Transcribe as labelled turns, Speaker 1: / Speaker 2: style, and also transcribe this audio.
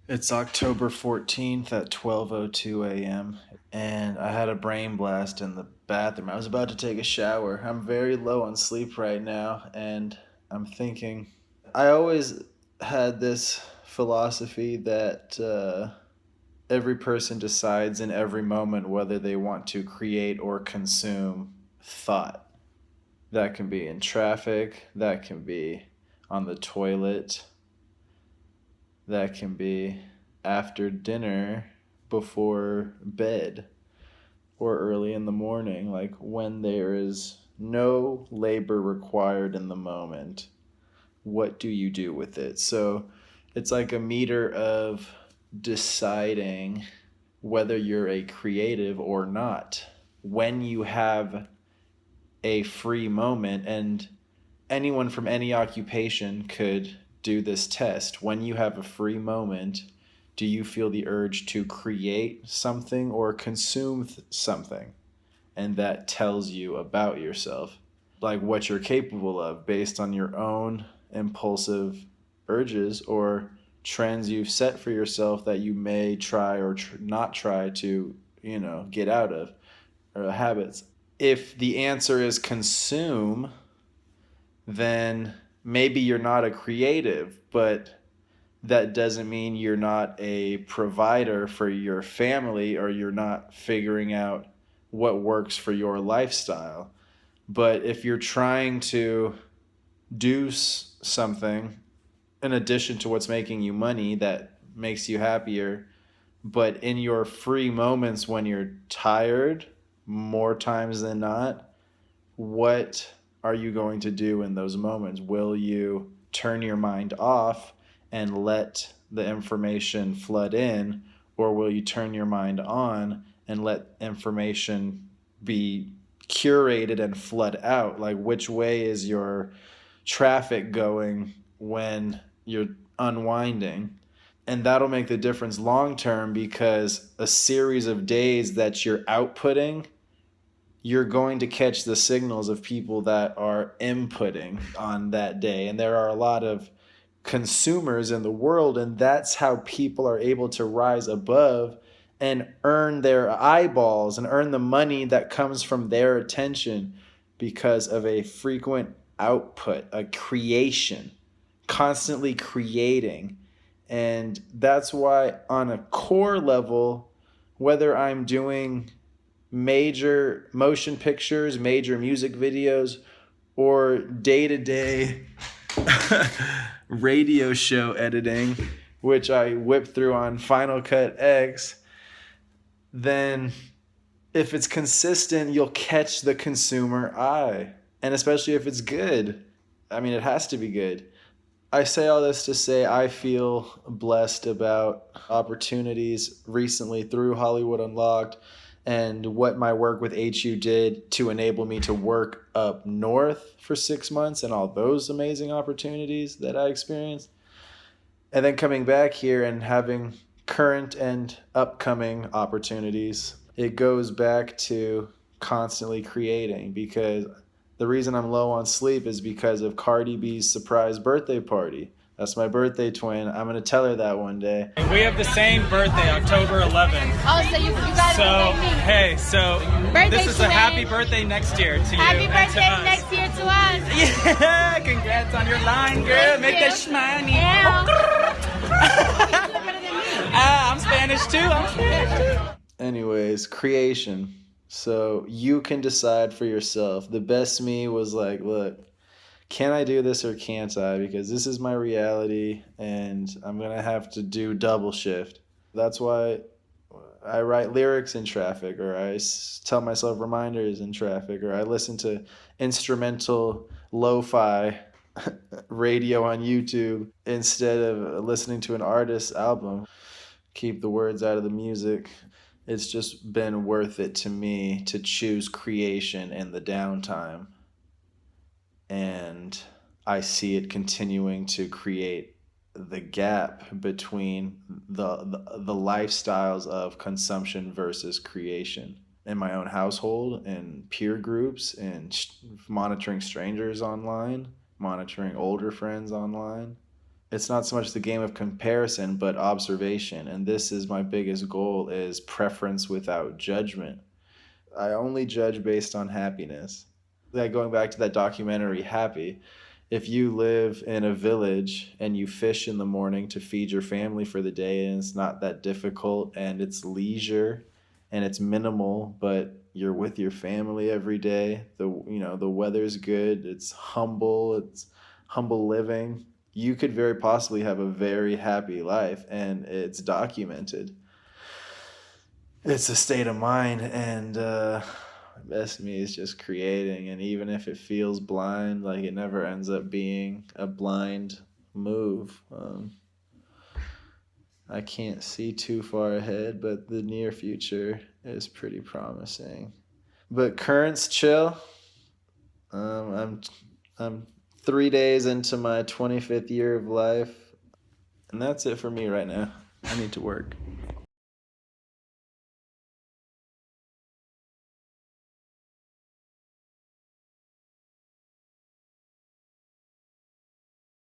Speaker 1: It's October 14th at 12:02 a.m. and I had a brain blast in the bathroom. I was about to take a shower. I'm very low on sleep right now and I'm thinking I always had this philosophy that every person decides in every moment whether they want to create or consume thought. That can be in traffic, that can be on the toilet, that can be after dinner, before bed, or early in the morning, like when there is no labor required in the moment. What do you do with it? So it's like a meter of deciding whether you're a creative or not. When you have a free moment, and anyone from any occupation could do this test. When you have a free moment, do you feel the urge to create something or consume something? And that tells you about yourself, like what you're capable of based on your own impulsive urges or trends you've set for yourself that you may try or not try to, get out of, or habits. If the answer is consume, then maybe you're not a creative, but that doesn't mean you're not a provider for your family or you're not figuring out what works for your lifestyle. But if you're trying to do something in addition to what's making you money that makes you happier, but in your free moments when you're tired, more times than not, what are you going to do in those moments? Will you turn your mind off and let the information flood in, or will you turn your mind on and let information be curated and flood out? Like, which way is your traffic going when you're unwinding? And that'll make the difference long term, because a series of days that you're outputting, you're going to catch the signals of people that are inputting on that day. And there are a lot of consumers in the world, and that's how people are able to rise above and earn their eyeballs and earn the money that comes from their attention, because of a frequent output, a creation, constantly creating. And that's why, on a core level, whether I'm doing major motion pictures, major music videos, or day-to-day radio show editing, which I whip through on Final Cut X, then if it's consistent, you'll catch the consumer eye. And especially if it's good. I mean, it has to be good. I say all this to say I feel blessed about opportunities recently through Hollywood Unlocked and what my work with HU did to enable me to work up north for 6 months and all those amazing opportunities that I experienced. And then coming back here and having current and upcoming opportunities, it goes back to constantly creating, because the reason I'm low on sleep is because of Cardi B's surprise birthday party. That's my birthday twin. I'm going to tell her that one day.
Speaker 2: We have the same birthday, October 11th.
Speaker 3: Oh, so you got
Speaker 2: So,
Speaker 3: like me.
Speaker 2: hey, so
Speaker 3: Birthday
Speaker 2: this is a
Speaker 3: twin.
Speaker 2: happy birthday next year to you
Speaker 3: Happy
Speaker 2: and
Speaker 3: birthday
Speaker 2: to us.
Speaker 3: next year to us.
Speaker 2: Yeah, congrats on your line, girl.
Speaker 3: Thank
Speaker 2: Make
Speaker 3: you.
Speaker 2: that shmoney.
Speaker 3: Yeah. You're better than me.
Speaker 2: I'm Spanish too.
Speaker 1: Anyways, creation. So you can decide for yourself. The best me was like, look, can I do this or can't I? Because this is my reality and I'm going to have to do double shift. That's why I write lyrics in traffic, or I tell myself reminders in traffic, or I listen to instrumental lo-fi radio on YouTube instead of listening to an artist's album. Keep the words out of the music. It's just been worth it to me to choose creation in the downtime. And I see it continuing to create the gap between the lifestyles of consumption versus creation in my own household and peer groups, and monitoring strangers online, monitoring older friends online, it's not so much the game of comparison but observation, and this is my biggest goal, is preference without judgment. I only judge based on happiness. Like going back to that documentary Happy, if you live in a village and you fish in the morning to feed your family for the day, and it's not that difficult and it's leisure and it's minimal, but you're with your family every day, the weather's good, it's humble living, you could very possibly have a very happy life, and it's documented. It's a state of mind, and best me is just creating, and even if it feels blind, like, it never ends up being a blind move. I can't see too far ahead, but the near future is pretty promising. But current's chill. I'm 3 days into my 25th year of life, and that's it for me right now. I need to work.